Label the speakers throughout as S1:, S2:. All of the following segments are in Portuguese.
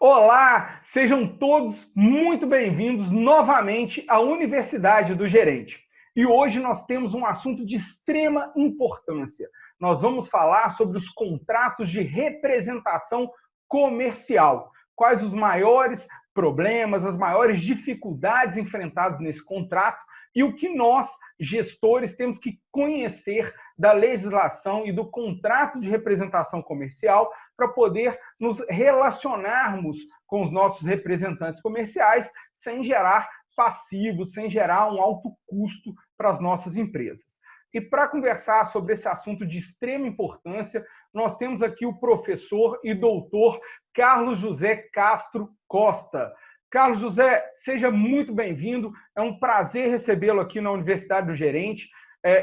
S1: Olá, sejam todos muito bem-vindos novamente à Universidade do Gerente. E hoje nós temos um assunto de extrema importância. Nós vamos falar sobre os contratos de representação comercial. Quais os maiores problemas, as maiores dificuldades enfrentadas nesse contrato e o que nós, gestores, temos que conhecer da legislação e do contrato de representação comercial para poder nos relacionarmos com os nossos representantes comerciais sem gerar passivos, sem gerar um alto custo para as nossas empresas. E para conversar sobre esse assunto de extrema importância, nós temos aqui o professor e doutor Carlos José Castro Costa. Carlos José, seja muito bem-vindo. É um prazer recebê-lo aqui na Universidade do Gerente.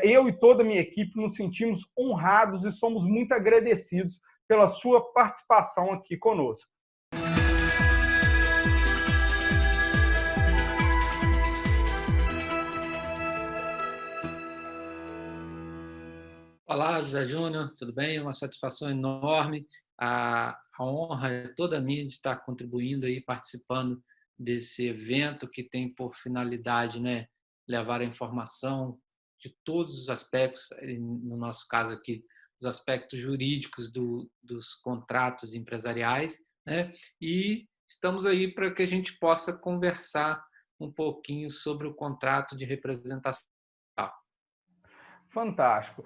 S1: Eu e toda a minha equipe nos sentimos honrados e somos muito agradecidos pela sua participação aqui conosco.
S2: Olá, José Júnior, tudo bem? É uma satisfação enorme. A honra é toda minha de estar contribuindo aí, participando desse evento que tem por finalidade, né, levar a informação de todos os aspectos, no nosso caso aqui, os aspectos jurídicos dos contratos empresariais, né? E estamos aí para que a gente possa conversar um pouquinho sobre o contrato de representação.
S1: Fantástico.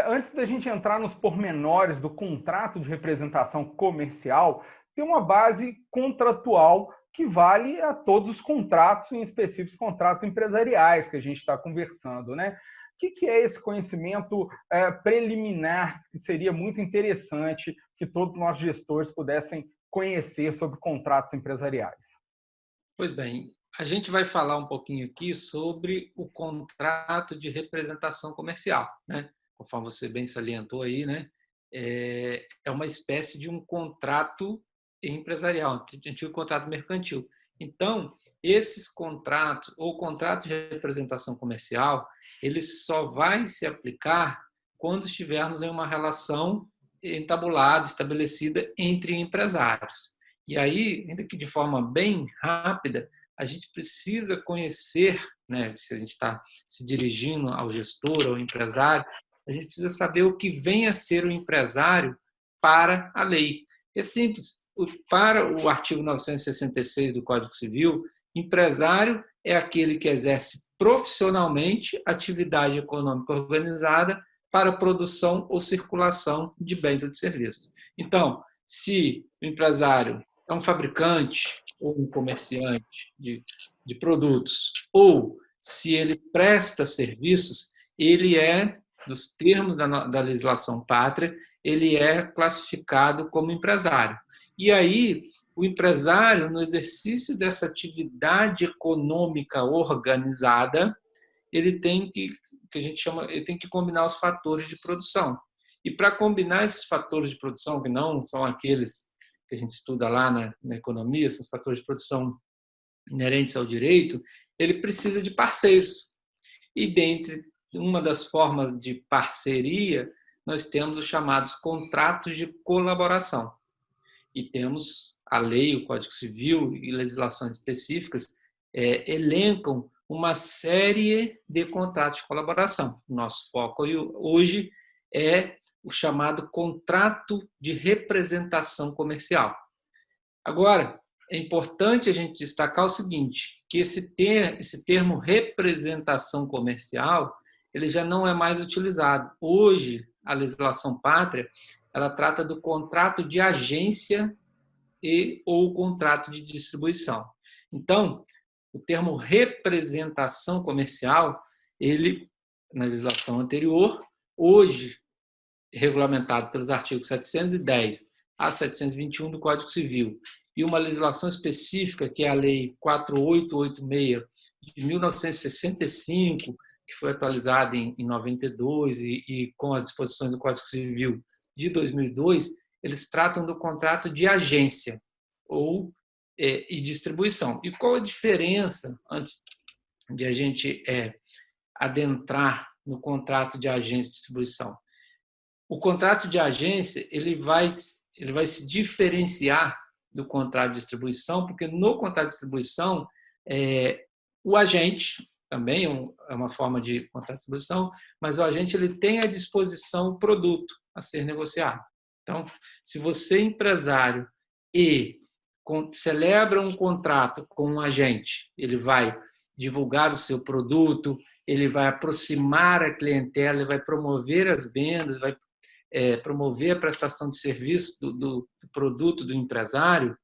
S1: Antes da gente entrar nos pormenores do contrato de representação comercial, tem uma base contratual que vale a todos os contratos, em específico os contratos empresariais que a gente está conversando, né? O que é esse conhecimento preliminar que seria muito interessante que todos nós gestores pudessem conhecer sobre contratos empresariais?
S2: Pois bem, a gente vai falar um pouquinho aqui sobre o contrato de representação comercial, né? Conforme você bem salientou aí, né? É uma espécie de um contrato empresarial, um antigo contrato mercantil. Então, esses contratos, ou contrato de representação comercial, ele só vai se aplicar quando estivermos em uma relação entabulada, estabelecida entre empresários. E aí, ainda que de forma bem rápida, a gente precisa conhecer, né, se a gente está se dirigindo ao gestor, ao empresário, a gente precisa saber o que vem a ser o empresário para a lei. É simples. Para o artigo 966 do Código Civil, empresário é aquele que exerce profissionalmente atividade econômica organizada para produção ou circulação de bens ou de serviços. Então, se o empresário é um fabricante ou um comerciante de produtos, ou se ele presta serviços, ele é, dos termos da legislação pátria, ele é classificado como empresário. E aí, o empresário, no exercício dessa atividade econômica organizada, ele tem que a gente chama, ele tem que combinar os fatores de produção. E para combinar esses fatores de produção, que não são aqueles que a gente estuda lá na economia, são os fatores de produção inerentes ao direito, ele precisa de parceiros. E dentre uma das formas de parceria, nós temos os chamados contratos de colaboração. E temos a lei, o Código Civil e legislações específicas elencam uma série de contratos de colaboração. Nosso foco hoje é o chamado contrato de representação comercial. Agora, é importante a gente destacar o seguinte, que esse termo representação comercial, ele já não é mais utilizado. Hoje, a legislação pátria, ela trata do contrato de agência ou contrato de distribuição. Então, o termo representação comercial, ele, na legislação anterior, hoje, regulamentado pelos artigos 710 a 721 do Código Civil, e uma legislação específica, que é a Lei 4886 de 1965, que foi atualizada em 92 e com as disposições do Código Civil de 2002, eles tratam do contrato de agência e distribuição. E qual a diferença, antes de a gente adentrar no contrato de agência e distribuição? O contrato de agência ele vai se diferenciar do contrato de distribuição, porque no contrato de distribuição, o agente, também é uma forma de contrato de distribuição, mas o agente ele tem à disposição o produto a ser negociado. Então, se você, empresário, celebra um contrato com um agente, ele vai divulgar o seu produto, ele vai aproximar a clientela, ele vai promover as vendas, vai promover a prestação de serviço do produto do empresário.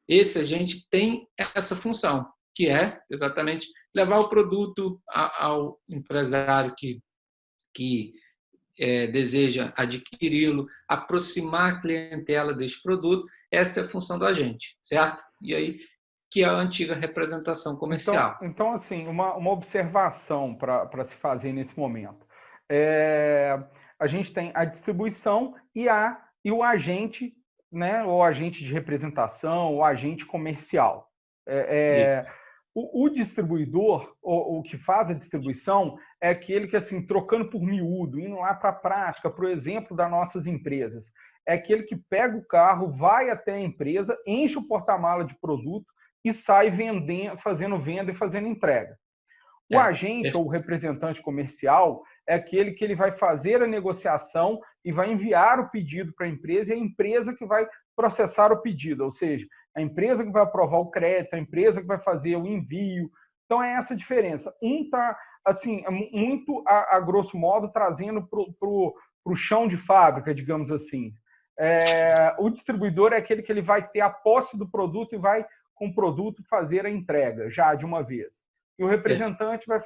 S2: Esse agente tem essa função, que é exatamente levar o produto ao empresário que deseja adquiri-lo, aproximar a clientela deste produto. Esta é a função do agente, certo? E aí, que é a antiga representação comercial.
S1: Então assim, uma observação para se fazer nesse momento. A gente tem a distribuição e o agente, né, o agente de representação, o agente comercial. O distribuidor, o que faz a distribuição, é aquele que, assim, trocando por miúdo, indo lá para a prática, para o exemplo das nossas empresas, é aquele que pega o carro, vai até a empresa, enche o porta-mala de produto e sai vendendo, fazendo venda e fazendo entrega. O agente ou o representante comercial é aquele que ele vai fazer a negociação e vai enviar o pedido para a empresa, e a empresa que vai processar o pedido, ou seja, a empresa que vai aprovar o crédito, a empresa que vai fazer o envio. Então, é essa a diferença. Um está, assim, muito, a grosso modo, trazendo para o chão de fábrica, digamos assim. O distribuidor é aquele que ele vai ter a posse do produto e vai, com o produto, fazer a entrega, já de uma vez. E o representante vai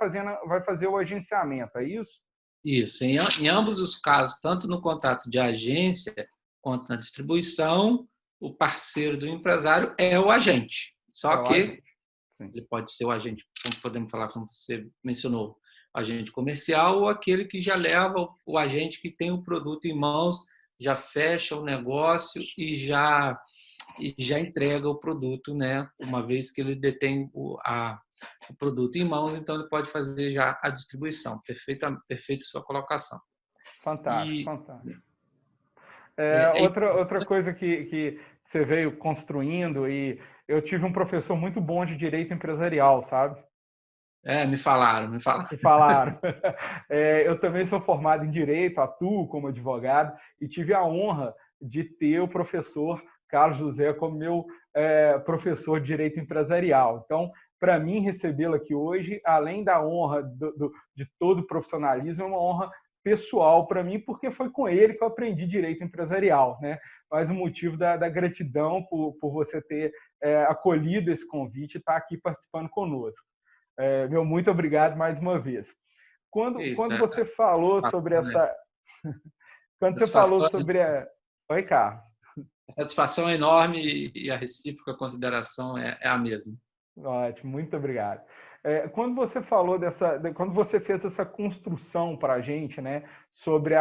S1: fazer o agenciamento, é isso?
S2: Isso. Em ambos os casos, tanto no contrato de agência quanto na distribuição, o parceiro do empresário é o agente. Só que ele pode ser o agente, como podemos falar, como você mencionou, agente comercial, ou aquele que já leva o agente que tem o produto em mãos, já fecha o negócio e já entrega o produto, né? Uma vez que ele detém o produto em mãos, então ele pode fazer já a distribuição. Perfeita sua colocação.
S1: Fantástico, fantástico. Outra coisa que você veio construindo, e eu tive um professor muito bom de direito empresarial, sabe?
S2: Me falaram.
S1: Eu também sou formado em direito, atuo como advogado e tive a honra de ter o professor Carlos José como meu professor de direito empresarial. Então, para mim, recebê-lo aqui hoje, além da honra de todo o profissionalismo, é uma honra pessoal para mim, porque foi com ele que eu aprendi direito empresarial, né? Mas o motivo da gratidão por você ter acolhido esse convite e estar aqui participando conosco. Meu muito obrigado mais uma vez. Quando você falou sobre essa... Quando você falou sobre a... Oi, Carlos.
S2: A satisfação é enorme e a recíproca consideração é a mesma.
S1: Ótimo, muito obrigado. Quando você falou quando você fez essa construção para a gente, né, sobre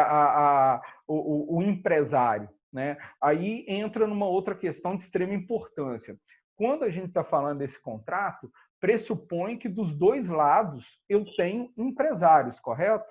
S1: o empresário, né, aí entra numa outra questão de extrema importância. Quando a gente está falando desse contrato, pressupõe que dos dois lados eu tenho empresários, correto?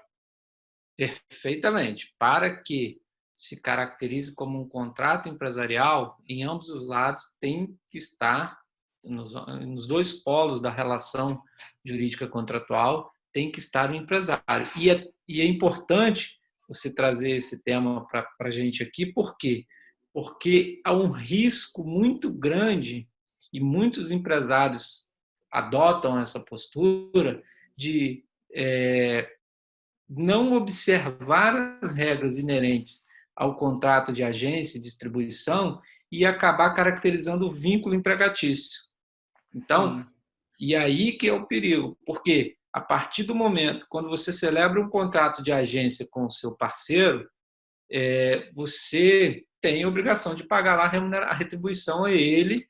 S2: Perfeitamente. Para que se caracterize como um contrato empresarial, em ambos os lados tem que estar, nos dois polos da relação jurídica contratual, tem que estar o empresário. E é importante você trazer esse tema para a gente aqui, por quê? Porque há um risco muito grande, e muitos empresários adotam essa postura de não observar as regras inerentes ao contrato de agência e distribuição e acabar caracterizando o vínculo empregatício. Então, e aí que é o perigo, porque a partir do momento, quando você celebra um contrato de agência com o seu parceiro, você tem a obrigação de pagar lá a retribuição a ele,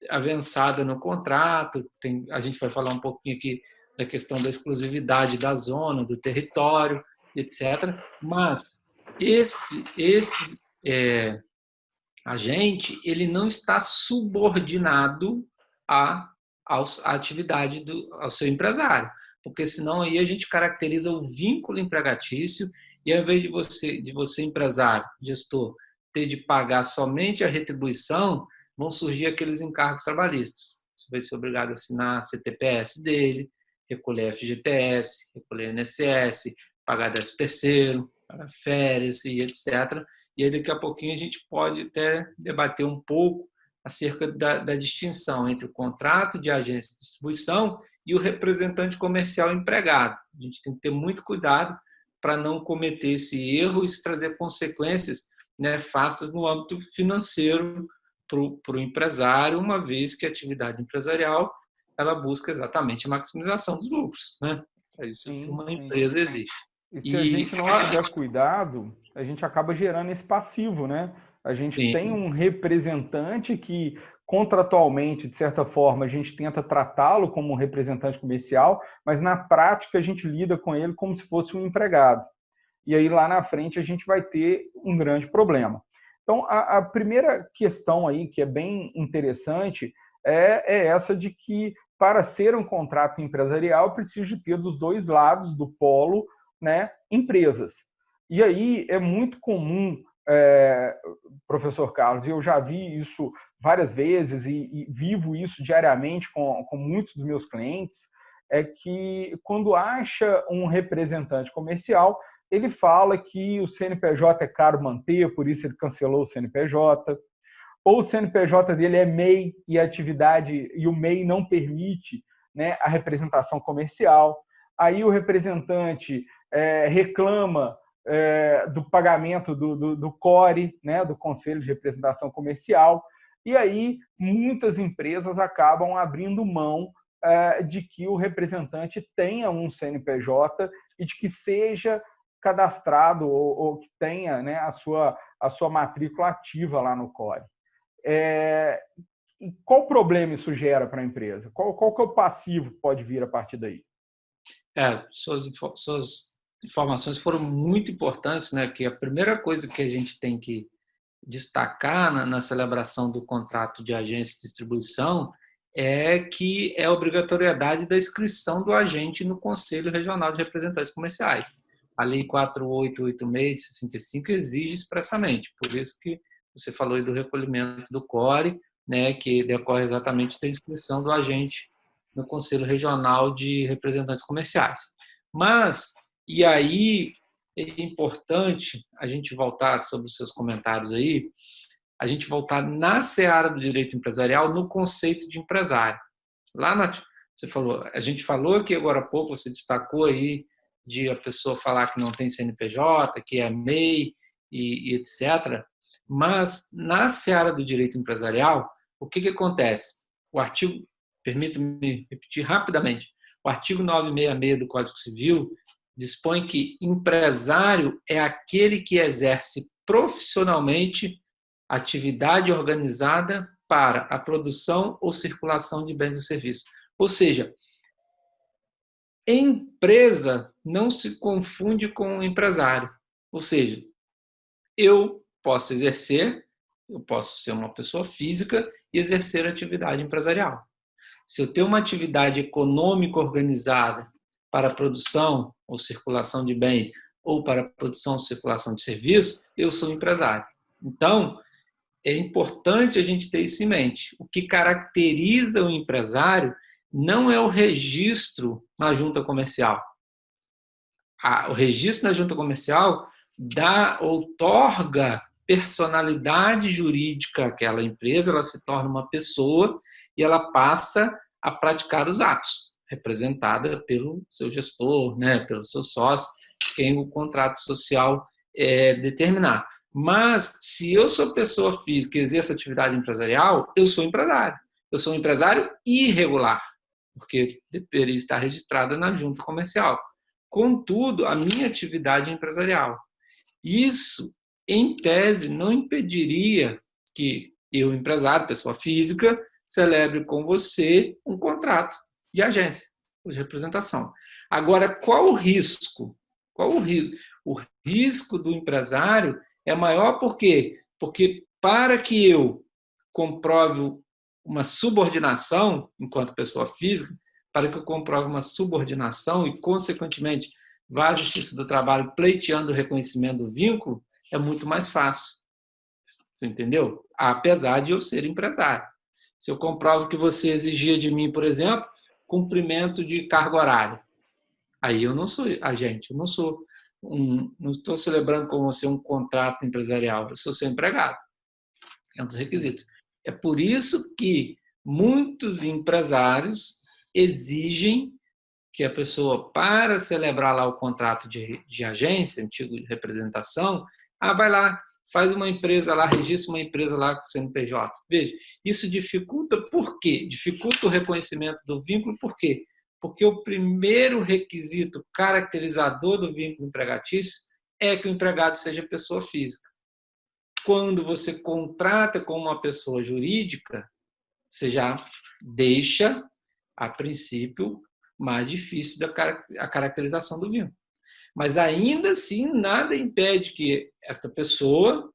S2: avançada no contrato. A gente vai falar um pouquinho aqui da questão da exclusividade da zona, do território, etc. Mas esse agente, ele não está subordinado à atividade ao seu empresário, porque senão aí a gente caracteriza o vínculo empregatício, e ao invés de você empresário, gestor, ter de pagar somente a retribuição, vão surgir aqueles encargos trabalhistas. Você vai ser obrigado a assinar a CTPS dele, recolher FGTS, recolher INSS, pagar 13º, pagar férias e etc. E aí, daqui a pouquinho, a gente pode até debater um pouco acerca da distinção entre o contrato de agência de distribuição e o representante comercial empregado. A gente tem que ter muito cuidado para não cometer esse erro e trazer consequências nefastas no âmbito financeiro para o empresário, uma vez que a atividade empresarial ela busca exatamente a maximização dos lucros. É isso que uma empresa existe.
S1: E se a gente não tiver cuidado, a gente acaba gerando esse passivo, né? A gente tem um representante que, contratualmente, de certa forma, a gente tenta tratá-lo como um representante comercial, mas na prática a gente lida com ele como se fosse um empregado. E aí lá na frente a gente vai ter um grande problema. Então, a primeira questão aí, que é bem interessante, é essa de que, para ser um contrato empresarial, precisa de ter dos dois lados do polo, né, empresas. E aí é muito comum, professor Carlos, eu já vi isso várias vezes e vivo isso diariamente com muitos dos meus clientes, é que quando acha um representante comercial, ele fala que o CNPJ é caro manter, por isso ele cancelou o CNPJ, ou o CNPJ dele é MEI e o MEI não permite, né, a representação comercial. Aí o representante reclama do pagamento do CORE, né, do Conselho de Representação Comercial, e aí muitas empresas acabam abrindo mão de que o representante tenha um CNPJ e de que seja cadastrado ou que tenha, né, a sua matrícula ativa lá no CORE. Qual problema isso gera para a empresa? Qual que é o passivo que pode vir a partir daí?
S2: Suas informações foram muito importantes, né? Que a primeira coisa que a gente tem que destacar na celebração do contrato de agência de distribuição é que é a obrigatoriedade da inscrição do agente no Conselho Regional de Representantes Comerciais. A Lei 4886 de 65 exige expressamente, por isso que você falou aí do recolhimento do CORE, né, que decorre exatamente da inscrição do agente no Conselho Regional de Representantes Comerciais. Mas, e aí é importante a gente voltar sobre os seus comentários aí, a gente voltar na seara do direito empresarial, no conceito de empresário. Você falou, a gente falou aqui agora há pouco, você destacou aí de a pessoa falar que não tem CNPJ, que é MEI e etc. Mas, na seara do direito empresarial, o que acontece? O artigo, permita-me repetir rapidamente, o artigo 966 do Código Civil dispõe que empresário é aquele que exerce profissionalmente atividade organizada para a produção ou circulação de bens e serviços. Ou seja, empresa não se confunde com empresário. Ou seja, eu posso ser uma pessoa física e exercer atividade empresarial. Se eu tenho uma atividade econômica organizada para a produção ou circulação de bens ou para a produção ou circulação de serviços, eu sou empresário. Então, é importante a gente ter isso em mente. O que caracteriza o empresário não é o registro na junta comercial. O registro na junta comercial outorga personalidade jurídica àquela empresa, ela se torna uma pessoa e ela passa a praticar os atos, representada pelo seu gestor, né, pelo seu sócio, quem o contrato social determinar. Mas, se eu sou pessoa física e exerço atividade empresarial, eu sou empresário. Eu sou um empresário irregular, porque deveria estar registrada na junta comercial. Contudo, a minha atividade é empresarial. Isso, em tese, não impediria que eu, empresário, pessoa física, celebre com você um contrato de agência, de representação. Agora, qual o risco? O risco do empresário é maior por quê? Porque para que eu comprove uma subordinação, enquanto pessoa física, para que eu comprove uma subordinação e, consequentemente, vá à Justiça do Trabalho pleiteando o reconhecimento do vínculo, é muito mais fácil. Você entendeu? Apesar de eu ser empresário. Se eu comprovo que você exigia de mim, por exemplo, cumprimento de carga horária, aí eu não sou agente, eu não sou não estou celebrando com você um contrato empresarial, eu sou seu empregado. É um dos requisitos. É por isso que muitos empresários exigem que a pessoa, para celebrar lá o contrato de agência, antigo de representação, vai lá, faz uma empresa lá, registra uma empresa lá com o CNPJ. Veja, isso dificulta por quê? Dificulta o reconhecimento do vínculo, por quê? Porque o primeiro requisito caracterizador do vínculo empregatício é que o empregado seja pessoa física. Quando você contrata com uma pessoa jurídica, você já deixa, a princípio, mais difícil a caracterização do vínculo. Mas ainda assim, nada impede que esta pessoa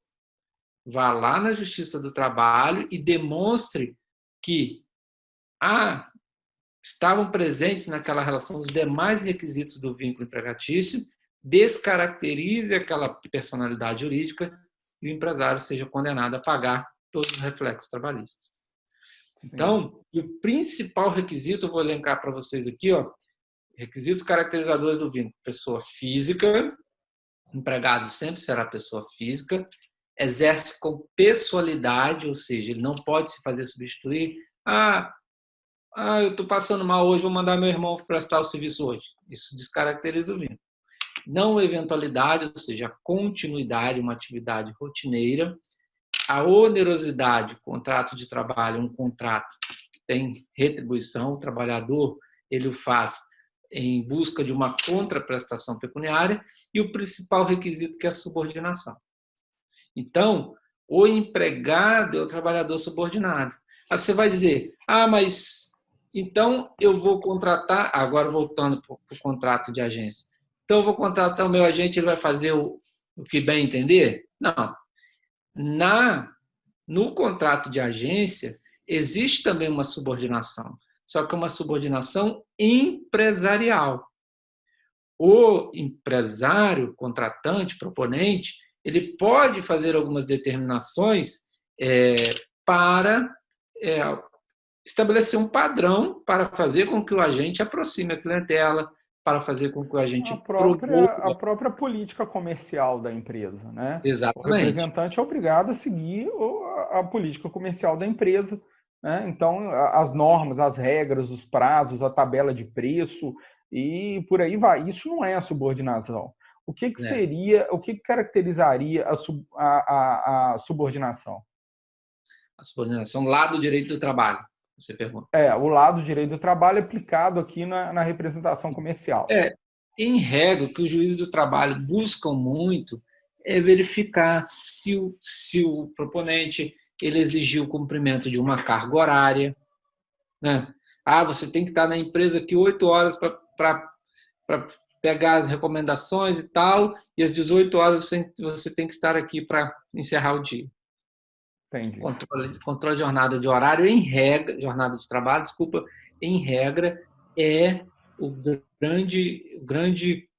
S2: vá lá na Justiça do Trabalho e demonstre que estavam presentes naquela relação os demais requisitos do vínculo empregatício, descaracterize aquela personalidade jurídica e o empresário seja condenado a pagar todos os reflexos trabalhistas. Então, o principal requisito, eu vou elencar para vocês aqui, requisitos caracterizadores do vínculo: pessoa física, empregado sempre será pessoa física, exerce com pessoalidade, ou seja, ele não pode se fazer substituir. Eu estou passando mal hoje, vou mandar meu irmão prestar o serviço hoje. Isso descaracteriza o vínculo. Não eventualidade, ou seja, a continuidade, uma atividade rotineira. A onerosidade, contrato de trabalho, um contrato que tem retribuição, o trabalhador ele o faz em busca de uma contraprestação pecuniária, e o principal requisito, que é a subordinação. Então, o empregado é o trabalhador subordinado. Aí você vai dizer, mas então eu vou contratar, agora voltando para o contrato de agência, então eu vou contratar o meu agente, ele vai fazer o que bem entender? Não. No contrato de agência, existe também uma subordinação, só que é uma subordinação empresarial. O empresário, contratante, proponente, ele pode fazer algumas determinações para estabelecer um padrão para fazer com que o agente aproxime a clientela, para fazer com que o agente promova
S1: a própria política comercial da empresa, né? O
S2: Exatamente.
S1: representante é obrigado a seguir a política comercial da empresa, né? Então, as normas, as regras, os prazos, a tabela de preço e por aí vai. Isso não é a subordinação. O que seria, o que caracterizaria a subordinação?
S2: A subordinação lá do direito do trabalho, você pergunta.
S1: O lado do direito do trabalho aplicado aqui na representação comercial.
S2: Em regra, o que os juízes do trabalho buscam muito é verificar se o proponente ele exigiu o cumprimento de uma carga horária, né? Você tem que estar na empresa aqui 8 horas para pegar as recomendações e tal, e às 18 horas você tem que estar aqui para encerrar o dia.
S1: Entendi.
S2: Controle de jornada de horário, jornada de trabalho, desculpa, em regra, é o grande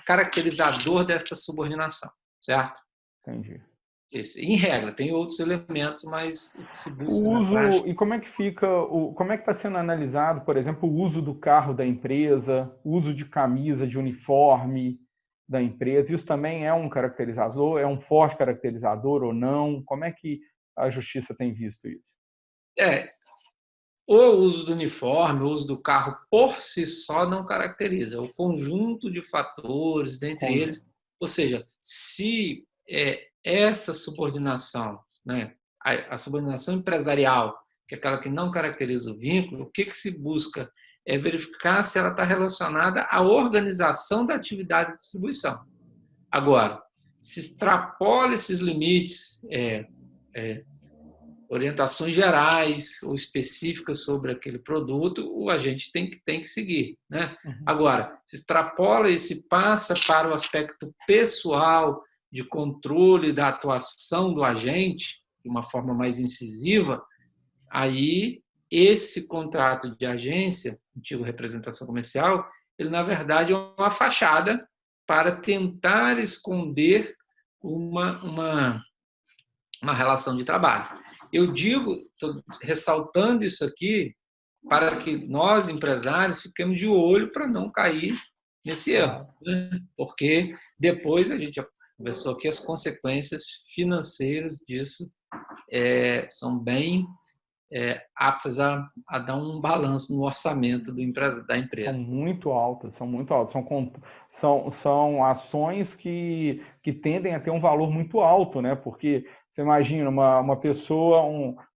S2: caracterizador desta subordinação, certo?
S1: Entendi.
S2: Em regra, tem outros elementos, mas o que se busca na prática...
S1: E como é que fica, como é que está sendo analisado, por exemplo, o uso do carro da empresa, o uso de camisa, de uniforme da empresa? Isso também é um caracterizador? É um forte caracterizador ou não? Como é que a justiça tem visto isso?
S2: O uso do uniforme, o uso do carro por si só não caracteriza. O conjunto de fatores, dentre eles, ou seja, se essa subordinação, né, a subordinação empresarial, que é aquela que não caracteriza o vínculo, o que se busca é verificar se ela está relacionada à organização da atividade de distribuição. Agora, se extrapola esses limites, orientações gerais ou específicas sobre aquele produto, o agente tem que seguir, né? Agora, se extrapola e se passa para o aspecto pessoal de controle da atuação do agente, de uma forma mais incisiva, aí esse contrato de agência, antigo representação comercial, ele, na verdade, é uma fachada para tentar esconder uma uma relação de trabalho. Eu digo, estou ressaltando isso aqui para que nós, empresários, fiquemos de olho para não cair nesse erro, né? Porque depois a gente já conversou aqui, as consequências financeiras disso são bem aptas a dar um balanço no orçamento da
S1: São
S2: empresa.
S1: muito altas, são muito altas. São ações que tendem a ter um valor muito alto, né? Porque você imagina uma pessoa,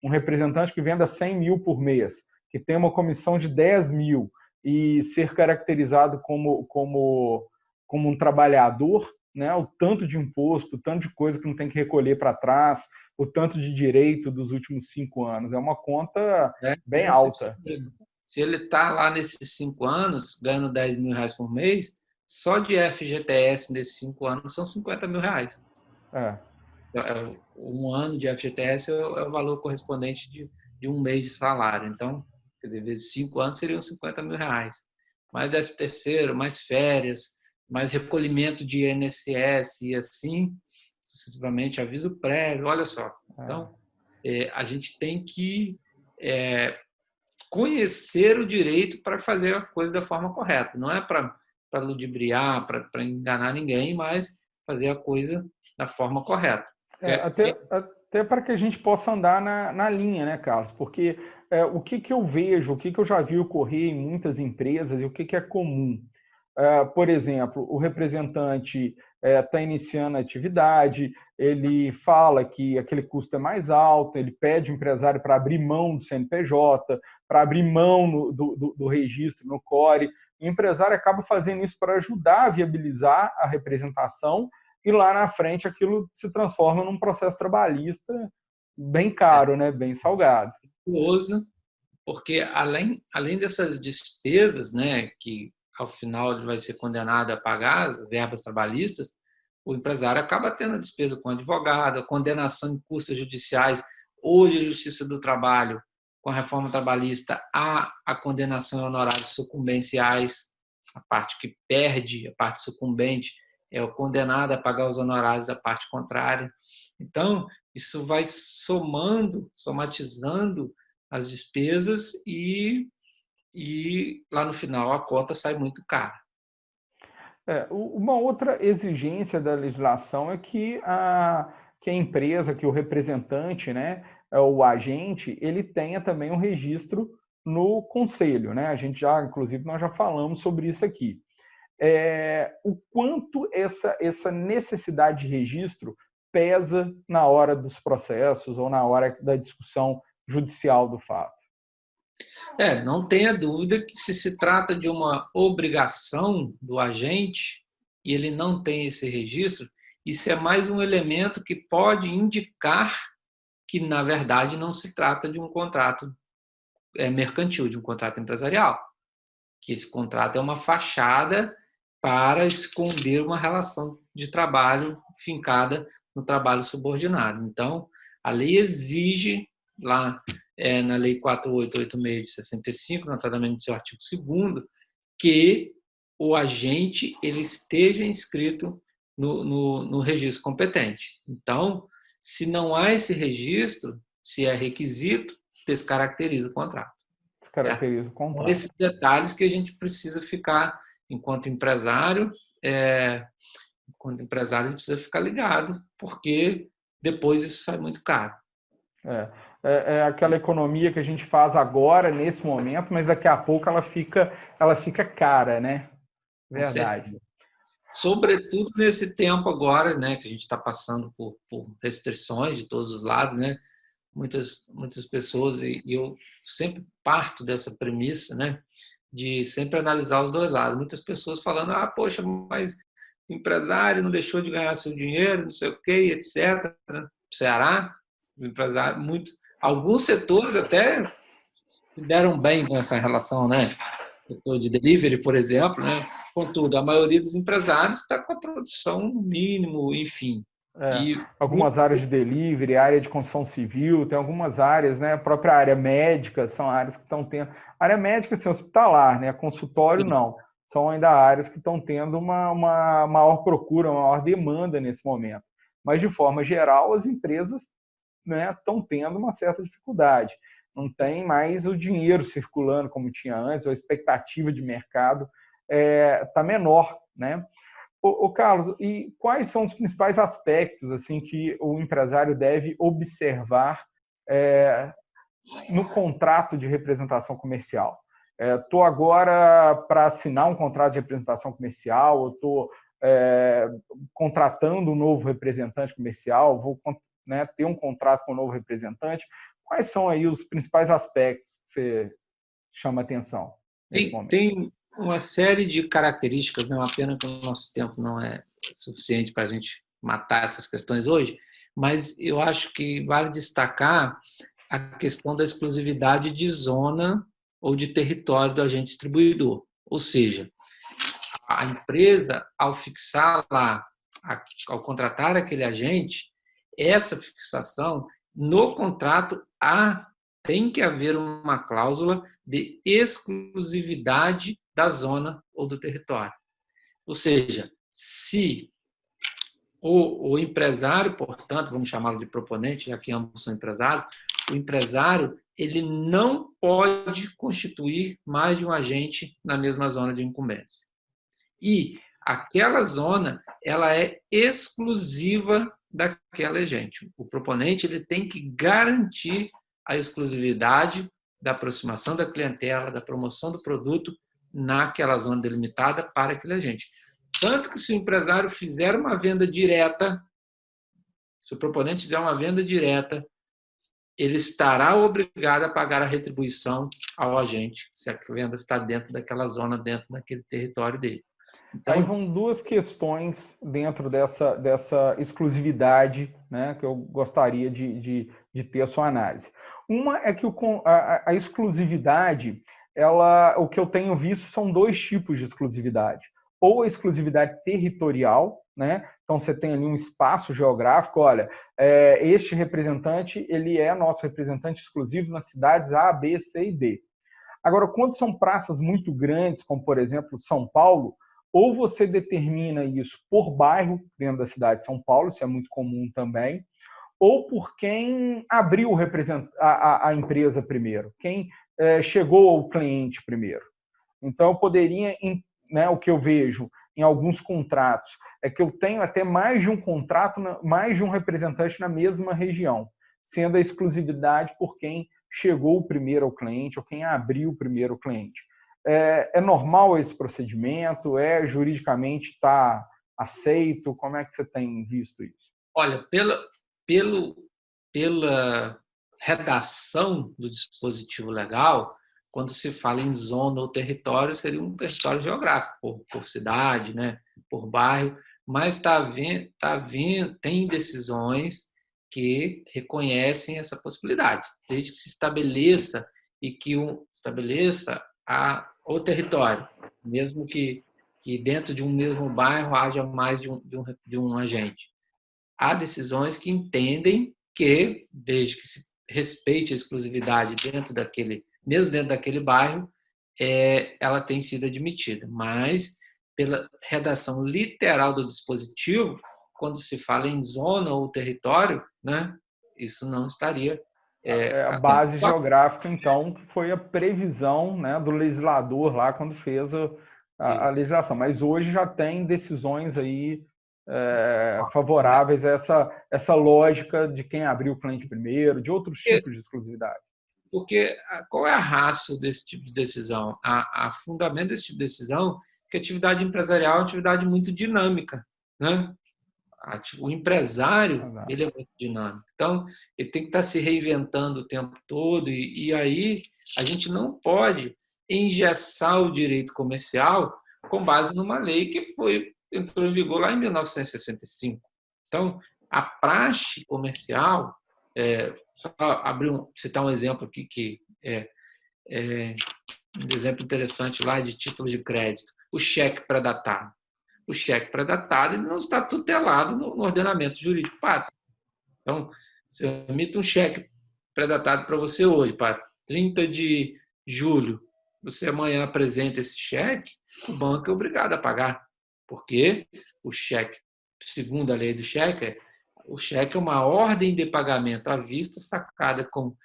S1: um representante que venda 100 mil por mês, que tem uma comissão de 10 mil e ser caracterizado como um trabalhador, né? O tanto de imposto, o tanto de coisa que não tem que recolher para trás, o tanto de direito dos últimos 5 anos. É uma conta bem alta.
S2: Se ele está lá nesses 5 anos, ganhando 10 mil reais por mês, só de FGTS nesses 5 anos são 50 mil reais.
S1: É.
S2: Um ano de FGTS é o valor correspondente de um mês de salário. Então, quer dizer, vezes 5 anos seriam 50 mil reais. Mais 13º, mais férias, mais recolhimento de INSS e assim, sucessivamente, aviso prévio, olha só. Então, a gente tem que conhecer o direito para fazer a coisa da forma correta. Não é para ludibriar, para enganar ninguém, mas fazer a coisa da forma correta.
S1: Até para que a gente possa andar na linha, né, Carlos? Porque o que eu vejo, o que eu já vi ocorrer em muitas empresas e o que é comum. Por exemplo, o representante está iniciando a atividade, ele fala que aquele custo é mais alto, ele pede o empresário para abrir mão do CNPJ, para abrir mão do registro no CORE. O empresário acaba fazendo isso para ajudar a viabilizar a representação e lá na frente aquilo se transforma num processo trabalhista bem caro, né? Bem salgado.
S2: Porque além dessas despesas, né, que ao final ele vai ser condenado a pagar as verbas trabalhistas, o empresário acaba tendo a despesa com advogado, a condenação em custas judiciais. Hoje, a Justiça do Trabalho, com a reforma trabalhista, há a condenação em honorários sucumbenciais. A parte que perde, a parte sucumbente, é o condenado a pagar os honorários da parte contrária. Então, isso vai somatizando as despesas e lá no final a conta sai muito cara.
S1: Uma outra exigência da legislação é que a empresa, que o representante, né, o agente, ele tenha também um registro no conselho, né? A gente já, inclusive, nós já falamos sobre isso aqui. O quanto essa necessidade de registro pesa na hora dos processos ou na hora da discussão judicial do fato.
S2: Não tenha dúvida que se trata de uma obrigação do agente e ele não tem esse registro, isso é mais um elemento que pode indicar que, na verdade, não se trata de um contrato mercantil, de um contrato empresarial, que esse contrato é uma fachada para esconder uma relação de trabalho fincada no trabalho subordinado. Então, a lei exige, lá na Lei 4886 de 65, notadamente no seu artigo 2º, que o agente ele esteja inscrito no registro competente. Então, se não há esse registro, se é requisito, descaracteriza o contrato.
S1: Descaracteriza o contrato.
S2: Esses detalhes que a gente precisa ficar, enquanto empresário, a gente precisa ficar ligado, porque depois isso sai muito caro.
S1: É aquela economia que a gente faz agora, nesse momento, mas daqui a pouco ela fica cara, né? Verdade.
S2: Sobretudo nesse tempo agora, né, que a gente está passando por restrições de todos os lados, né? Muitas pessoas, e eu sempre parto dessa premissa, né, de sempre analisar os dois lados. Muitas pessoas falando, poxa, mas o empresário não deixou de ganhar seu dinheiro, não sei o quê, etc. No Ceará, os empresários, alguns setores até se deram bem com essa relação, né? O setor de delivery, por exemplo, né? Contudo, a maioria dos empresários está com a produção no mínimo, enfim.
S1: Algumas áreas de delivery, área de construção civil, tem algumas áreas, né? A própria área médica são áreas que estão tendo. Área médica, assim, hospitalar, né? Consultório, não. São ainda áreas que estão tendo uma maior procura, uma maior demanda nesse momento. Mas, de forma geral, as empresas né, estão tendo uma certa dificuldade. Não tem mais o dinheiro circulando como tinha antes, a expectativa de mercado está menor, né? Carlos, e quais são os principais aspectos assim que o empresário deve observar no contrato de representação comercial? Estou agora para assinar um contrato de representação comercial, eu estou contratando um novo representante comercial, vou, né, ter um contrato com um novo representante. Quais são aí os principais aspectos que você chama atenção nesse momento?
S2: Tem uma série de características, não é uma pena que o nosso tempo não é suficiente para a gente matar essas questões hoje, mas eu acho que vale destacar a questão da exclusividade de zona ou de território do agente distribuidor. Ou seja, a empresa, ao fixar lá, ao contratar aquele agente, essa fixação, no contrato, tem que haver uma cláusula de exclusividade da zona ou do território. Ou seja, se o empresário, portanto, vamos chamá-lo de proponente, já que ambos são empresários, o empresário ele não pode constituir mais de um agente na mesma zona de incumbência. E aquela zona ela é exclusiva daquela agente. O proponente ele tem que garantir a exclusividade da aproximação da clientela, da promoção do produto naquela zona delimitada para aquele agente. Tanto que se o empresário fizer uma venda direta, se o proponente fizer uma venda direta, ele estará obrigado a pagar a retribuição ao agente, se a venda está dentro daquela zona, dentro daquele território dele.
S1: Então, aí vão duas questões dentro dessa exclusividade, né, que eu gostaria de ter a sua análise. Uma é que a exclusividade, o que eu tenho visto são dois tipos de exclusividade. Ou a exclusividade territorial, né? Então você tem ali um espaço geográfico, olha, este representante, ele é nosso representante exclusivo nas cidades A, B, C e D. Agora, quando são praças muito grandes, como por exemplo São Paulo, ou você determina isso por bairro dentro da cidade de São Paulo, isso é muito comum também, ou por quem abriu a empresa primeiro, quem chegou ao cliente primeiro. Então, eu poderia, né, o que eu vejo em alguns contratos, é que eu tenho até mais de um contrato, mais de um representante na mesma região, sendo a exclusividade por quem chegou primeiro ao cliente ou quem abriu primeiro o cliente. É normal esse procedimento? Juridicamente está aceito? Como é que você tem visto isso?
S2: Olha, pela redação do dispositivo legal, quando se fala em zona ou território, seria um território geográfico, por cidade, né, por bairro, mas tem decisões que reconhecem essa possibilidade, desde que se estabeleça o território, mesmo que dentro de um mesmo bairro haja mais de um agente. Há decisões que entendem que, desde que se respeite a exclusividade mesmo dentro daquele bairro, ela tem sido admitida. Mas, pela redação literal do dispositivo, quando se fala em zona ou território, né, isso não estaria...
S1: a base geográfica, então, que foi a previsão, né, do legislador lá quando fez a legislação. Mas hoje já tem decisões aí favoráveis a essa lógica de quem abriu o cliente primeiro, de outros tipos de exclusividade.
S2: Porque qual é a ratio desse tipo de decisão? A fundamento desse tipo de decisão é que a atividade empresarial é uma atividade muito dinâmica, né? O empresário, ele é muito dinâmico. Então, ele tem que estar se reinventando o tempo todo e aí a gente não pode engessar o direito comercial com base numa lei que entrou em vigor lá em 1965. Então, a praxe comercial, só citar um exemplo aqui que um exemplo interessante lá de títulos de crédito, o cheque pré-datado. O cheque pré-datado ele não está tutelado no ordenamento jurídico pátrio. Então, se eu emito um cheque pré-datado para você hoje, para 30 de julho, você amanhã apresenta esse cheque, o banco é obrigado a pagar, porque o cheque, segundo a lei do cheque, O cheque é uma ordem de pagamento à vista sacada com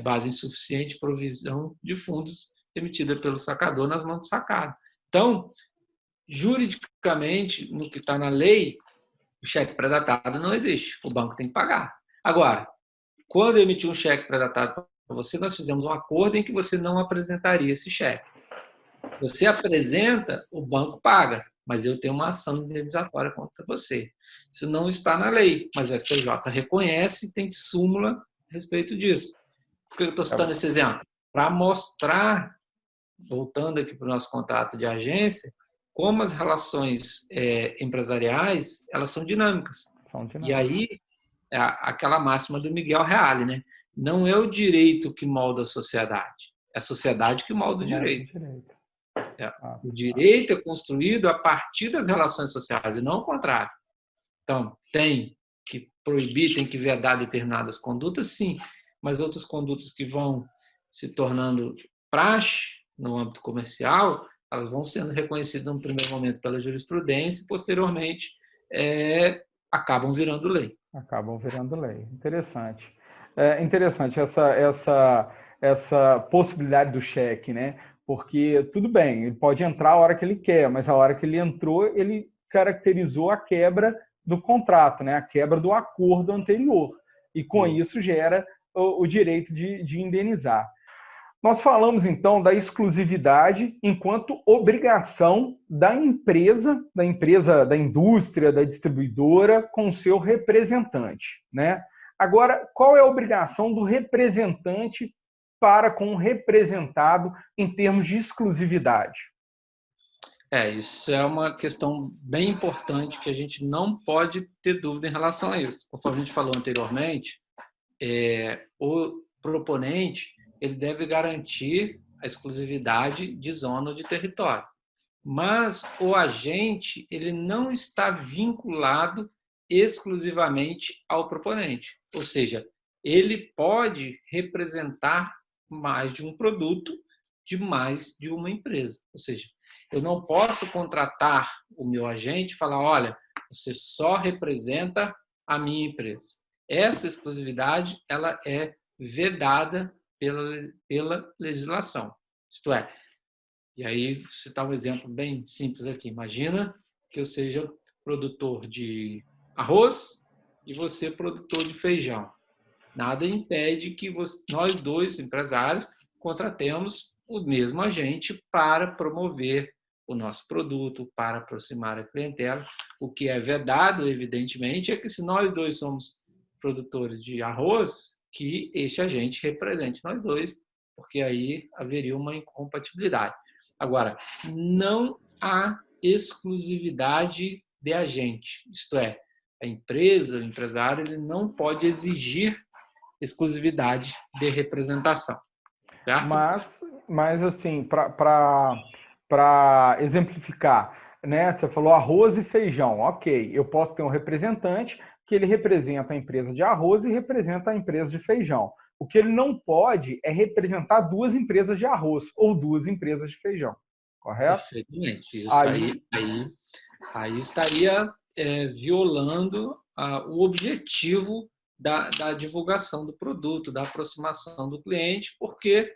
S2: base insuficiente provisão de fundos emitida pelo sacador nas mãos do sacado. Então, juridicamente, no que está na lei, o cheque pré-datado não existe. O banco tem que pagar. Agora, quando eu emiti um cheque pré-datado para você, nós fizemos um acordo em que você não apresentaria esse cheque. Você apresenta, o banco paga, mas eu tenho uma ação indenizatória contra você. Isso não está na lei, mas o STJ reconhece e tem súmula a respeito disso. Por que eu estou citando esse exemplo? Para mostrar, voltando aqui para o nosso contrato de agência, como as relações empresariais, elas são dinâmicas. E aí, é aquela máxima do Miguel Reale, né? Não é o direito que molda a sociedade, é a sociedade que molda o direito. O direito é construído a partir das relações sociais e não o contrário. Então, tem que proibir, tem que vedar determinadas condutas, sim, mas outras condutas que vão se tornando praxe no âmbito comercial, elas vão sendo reconhecidas no primeiro momento pela jurisprudência e, posteriormente, acabam virando lei.
S1: Acabam virando lei. Interessante. Interessante essa possibilidade do cheque, né? Porque, tudo bem, ele pode entrar a hora que ele quer, mas a hora que ele entrou, ele caracterizou a quebra do contrato, né? A quebra do acordo anterior. E, com isso, gera o direito de indenizar. Nós falamos, então, da exclusividade enquanto obrigação da empresa, da indústria, da distribuidora com o seu representante, né? Agora, qual é a obrigação do representante para com o representado em termos de exclusividade?
S2: Isso é uma questão bem importante que a gente não pode ter dúvida em relação a isso. Conforme a gente falou anteriormente, o proponente ele deve garantir a exclusividade de zona ou de território. Mas o agente ele não está vinculado exclusivamente ao proponente. Ou seja, ele pode representar mais de um produto de mais de uma empresa. Ou seja, eu não posso contratar o meu agente e falar, olha, você só representa a minha empresa. Essa exclusividade ela é vedada pela legislação. Isto é, e aí vou citar um exemplo bem simples aqui. Imagina que eu seja produtor de arroz e você produtor de feijão. Nada impede que nós dois empresários contratemos o mesmo agente para promover o nosso produto, para aproximar a clientela. O que é vedado, evidentemente, é que se nós dois somos produtores de arroz, que este agente represente nós dois, porque aí haveria uma incompatibilidade. Agora, não há exclusividade de agente, isto é, a empresa, o empresário, ele não pode exigir exclusividade de representação, certo?
S1: Mas assim, para exemplificar, né? Você falou arroz e feijão, ok. Eu posso ter um representante que ele representa a empresa de arroz e representa a empresa de feijão. O que ele não pode é representar duas empresas de arroz ou duas empresas de feijão, correto?
S2: Perfeitamente. Isso aí estaria violando o objetivo da divulgação do produto, da aproximação do cliente, porque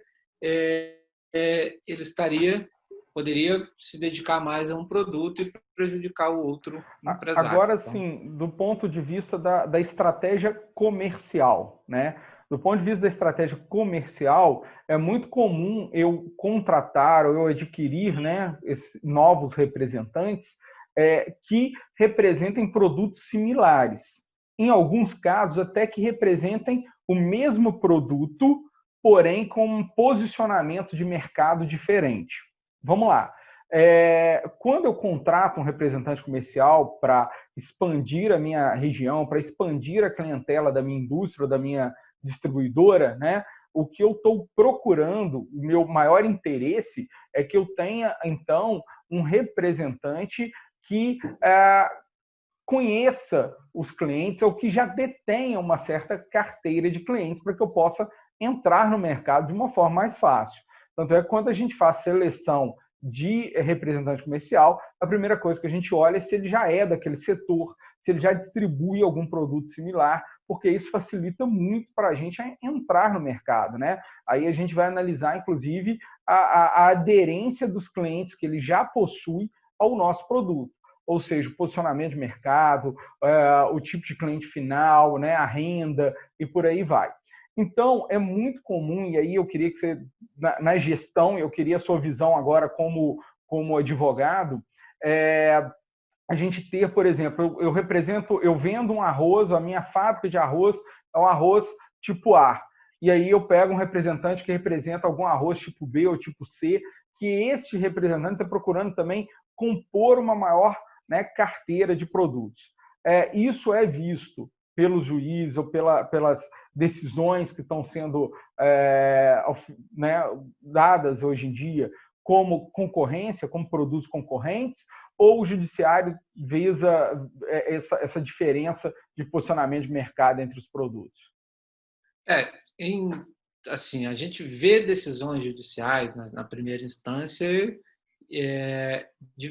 S2: ele poderia se dedicar mais a um produto e prejudicar o outro empresário.
S1: Agora, sim, do ponto de vista da estratégia comercial, né? Do ponto de vista da estratégia comercial, é muito comum eu contratar ou eu adquirir, né, novos representantes que representem produtos similares. Em alguns casos, até que representem o mesmo produto, porém com um posicionamento de mercado diferente. Vamos lá. Quando eu contrato um representante comercial para expandir a minha região, para expandir a clientela da minha indústria, da minha distribuidora, né? O que eu estou procurando, o meu maior interesse é que eu tenha, então, um representante que conheça os clientes ou que já detenha uma certa carteira de clientes para que eu possa entrar no mercado de uma forma mais fácil. Tanto é que quando a gente faz seleção de representante comercial, a primeira coisa que a gente olha é se ele já é daquele setor, se ele já distribui algum produto similar, porque isso facilita muito para a gente entrar no mercado, né? Aí a gente vai analisar, inclusive, a aderência dos clientes que ele já possui ao nosso produto. Ou seja, o posicionamento de mercado, o tipo de cliente final, né, a renda e por aí vai. Então, é muito comum, e aí eu queria que você, na gestão, eu queria a sua visão agora como advogado, a gente ter, por exemplo, eu vendo um arroz, a minha fábrica de arroz é um arroz tipo A. E aí eu pego um representante que representa algum arroz tipo B ou tipo C, que este representante está procurando também compor uma maior, né, carteira de produtos. Isso é visto pelos juízes ou pelas decisões que estão sendo né, dadas hoje em dia como concorrência, como produtos concorrentes, ou o judiciário visa essa diferença de posicionamento de mercado entre os produtos?
S2: Assim, a gente vê decisões judiciais na primeira instância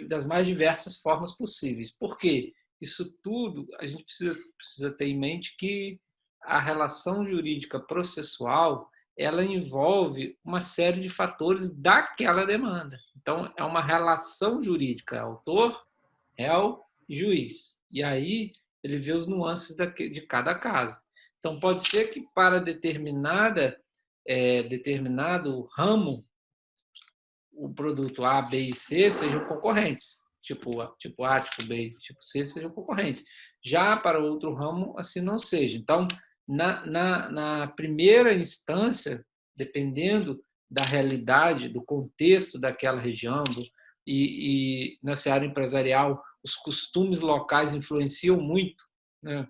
S2: das mais diversas formas possíveis. Por quê? Isso tudo a gente precisa ter em mente que a relação jurídica processual ela envolve uma série de fatores daquela demanda. Então, é uma relação jurídica, autor, réu e juiz. E aí ele vê os nuances de cada caso. Então, pode ser que para determinado ramo, o produto A, B e C sejam concorrentes. Tipo A, tipo B, tipo C sejam concorrentes. Já para outro ramo, assim não seja. Então, na primeira instância, dependendo da realidade, do contexto daquela região, e na seara empresarial, os costumes locais influenciam muito, né?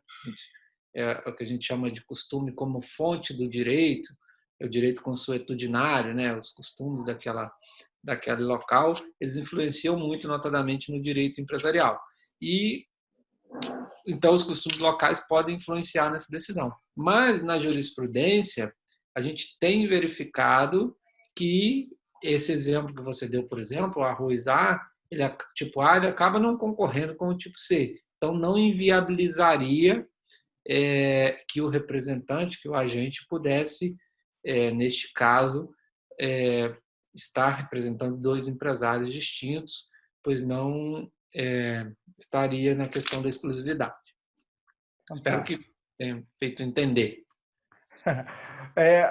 S2: É o que a gente chama de costume como fonte do direito, é o direito consuetudinário, né? Os costumes daquele local, eles influenciam muito, notadamente, no direito empresarial. E então os costumes locais podem influenciar nessa decisão. Mas na jurisprudência, a gente tem verificado que esse exemplo que você deu, por exemplo, o arroz A, tipo A, ele acaba não concorrendo com o tipo C. Então não inviabilizaria que o representante, que o agente pudesse, neste caso, estar representando dois empresários distintos, pois não estaria na questão da exclusividade. Espero que tenha feito entender.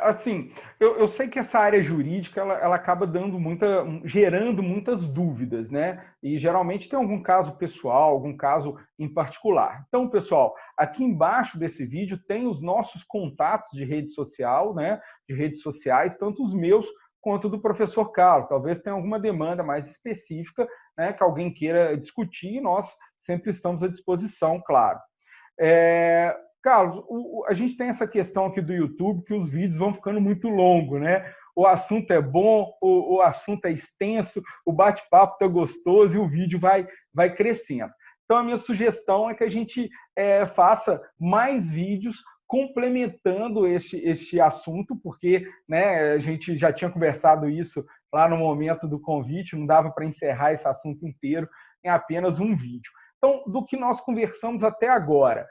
S1: Assim, eu sei que essa área jurídica ela acaba gerando muitas dúvidas, né? E geralmente tem algum caso pessoal, algum caso em particular. Então, pessoal, aqui embaixo desse vídeo tem os nossos contatos de rede social, né? De redes sociais, tanto os meus quanto do professor Carlos. Talvez tenha alguma demanda mais específica, né? Que alguém queira discutir, e nós sempre estamos à disposição, claro. Carlos, a gente tem essa questão aqui do YouTube que os vídeos vão ficando muito longos, né? O assunto é bom, o assunto é extenso, o bate-papo está gostoso e o vídeo vai crescendo. Então, a minha sugestão é que a gente faça mais vídeos complementando este assunto, porque, né, a gente já tinha conversado isso lá no momento do convite, não dava para encerrar esse assunto inteiro em apenas um vídeo. Então, do que nós conversamos até agora,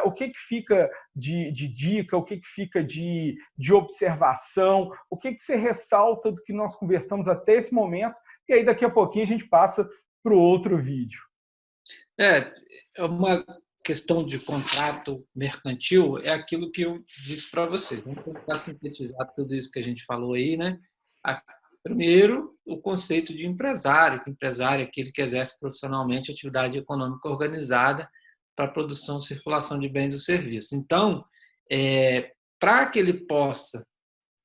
S1: o que fica de dica, o que fica de observação, o que você ressalta do que nós conversamos até esse momento, e aí daqui a pouquinho a gente passa para o outro vídeo.
S2: É uma questão de contrato mercantil, é aquilo que eu disse para você. Vamos tentar sintetizar tudo isso que a gente falou aí, né? Primeiro, o conceito de empresário, que empresário é aquele que exerce profissionalmente atividade econômica organizada para a produção e circulação de bens ou serviços. Então, para que ele possa,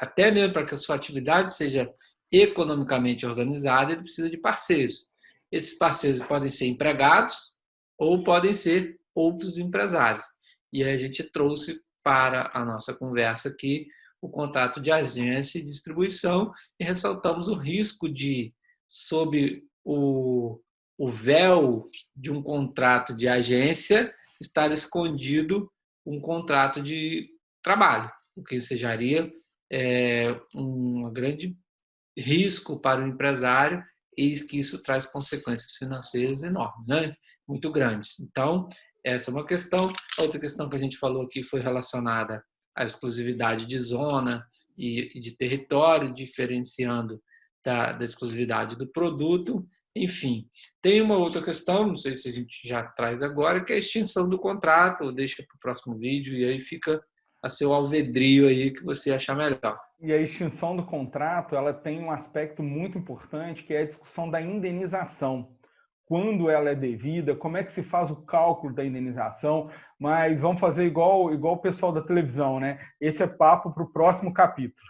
S2: até mesmo para que a sua atividade seja economicamente organizada, ele precisa de parceiros. Esses parceiros podem ser empregados ou podem ser outros empresários. E aí a gente trouxe para a nossa conversa aqui o contrato de agência e distribuição e ressaltamos o risco de, sob o véu de um contrato de agência, estar escondido um contrato de trabalho, o que sejaria um grande risco para o empresário e que isso traz consequências financeiras enormes, né? Muito grandes. Então, Essa é uma questão. A outra questão que a gente falou aqui foi relacionada à exclusividade de zona e de território, diferenciando da exclusividade do produto. Enfim, tem uma outra questão, não sei se a gente já traz agora, que é a extinção do contrato, deixa para o próximo vídeo, e aí fica a seu alvedrio aí que você achar melhor.
S1: E a extinção do contrato, ela tem um aspecto muito importante, que é a discussão da indenização. Quando ela é devida, como é que se faz o cálculo da indenização, mas vamos fazer igual o pessoal da televisão, né? Esse é papo para o próximo capítulo.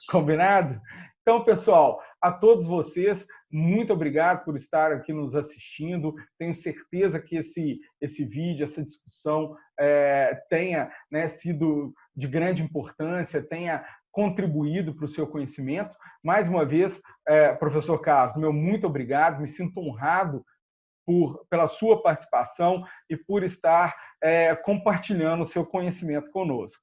S1: Combinado? Então, pessoal, a todos vocês, muito obrigado por estar aqui nos assistindo. Tenho certeza que esse vídeo, essa discussão tenha, né, sido de grande importância, tenha contribuído para o seu conhecimento. Mais uma vez, professor Carlos, meu muito obrigado, me sinto honrado pela sua participação e por estar compartilhando o seu conhecimento conosco.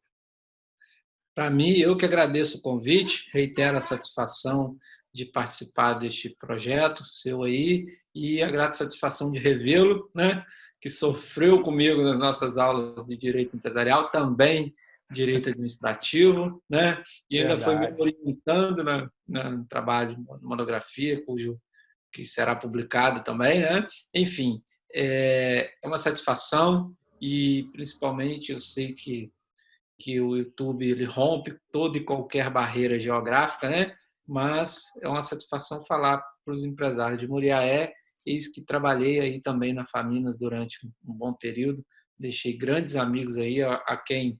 S2: Para mim, eu que agradeço o convite, reitero a satisfação de participar deste projeto seu aí e a grata satisfação de revê-lo, né, que sofreu comigo nas nossas aulas de Direito Empresarial, também Direito Administrativo, né, e ainda foi me orientando no trabalho de monografia, que será publicado também, né? Enfim, é uma satisfação e, principalmente, eu sei que o YouTube ele rompe toda e qualquer barreira geográfica, né? Mas é uma satisfação falar para os empresários de Muriaé, eis que trabalhei aí também na Faminas durante um bom período, deixei grandes amigos aí a quem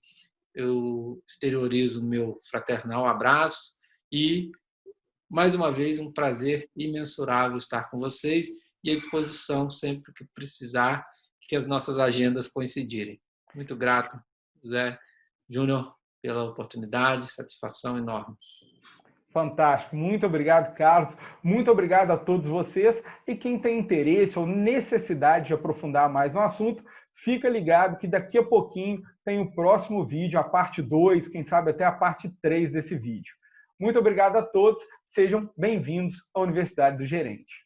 S2: eu exteriorizo meu fraternal abraço e, mais uma vez, um prazer imensurável estar com vocês e à disposição sempre que precisar, que as nossas agendas coincidirem. Muito grato, José Júnior, pela oportunidade, satisfação enorme.
S1: Fantástico, muito obrigado, Carlos, muito obrigado a todos vocês, e quem tem interesse ou necessidade de aprofundar mais no assunto, fica ligado que daqui a pouquinho tem o próximo vídeo, a parte 2, quem sabe até a parte 3 desse vídeo. Muito obrigado a todos, sejam bem-vindos à Universidade do Gerente.